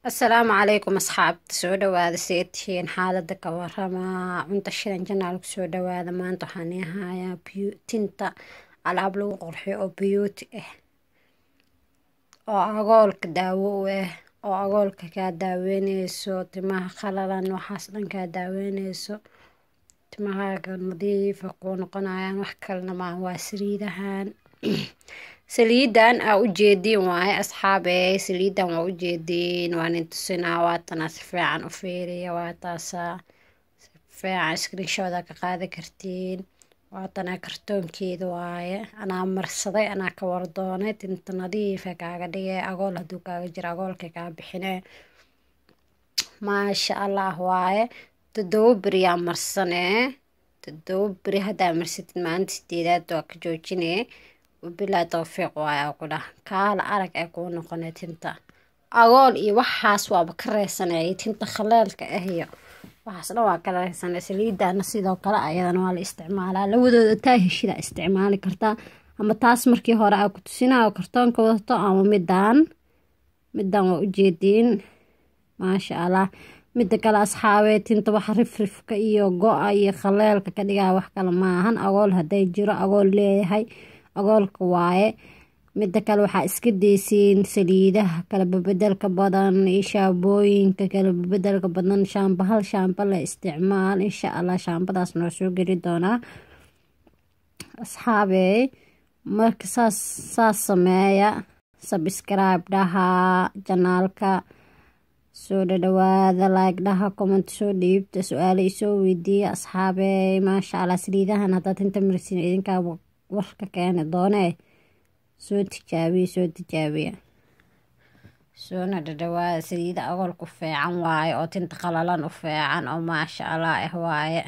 السلام عليكم أصحاب soo dhawaada seetihiin xaalada ka warama cunta shidan janaalku soo dhawaada maanta waxaan hayaa tinta alaab lagu qurxiyo oo beauty oo agoolka daawo u oo agoolka kaa daaweyneyso timaha qalalan waxaas dhan kaa daaweyneyso timahaaga nadiif kuu noqonayaan wax kalena ma waa saliidahan saliidan aa u jeediin waaye asxaabey saliidan waa u jeediin waan intusinaa waatana si fiican u fiiriya waa taasaa si fiican screenshot ka qaadi kartiin waatana kartoonkeeda waaye anaa marsaday anaa ka wardoonay tinta nadiifa kaaga dhigay agool hadduu kaaga jiro agoolka kaa bixine maasha allah waaye 7 beri aa marsane 7 beri haddaa marsatid maalinta 8aad waa ka joojinee وبلا توفيق وايا كده كالا أرك أكون نقنة تنتا أقول إيه وحاس وابكره سنة تنتا خلالك أهي وحاس لو كلا سنة سليدة نصيدة وكلا أيضا ولا استعمالها لو ده تاهي شيء استعمالي كرتا أما تاس مركي هورا أكو تسينا أو كرتون كوضطو أما مدان وأجيدين ما شاء الله مدة كلا أصحابي تنتا وحرف رفك إيو قوة إيو خلالك كدقا وحكا لماهن أقول هداي جيرو أقول ليه هاي agoolka waaye midda kale waxaa iska deysiin saliidaha kala bedelka badan iyo shaambooyinka kala bedelka badan hal shaamba la isticmaal insha allah shaambadaas noo soo geli doonaa asxaabey marka saas sameeya subscribe dhaha janaalka soo dhawaada like dhaha comment soo dhiibta su-aalo isoo weydiiya asxaabey maasha allah saliidahan haddaad inta marsiin idinkaa warka keeni doonee soo tijaabiya soona dhadhawaada saliida agoolku fiican waaye oo tinta qalalan u fiican oo maasha allah waaye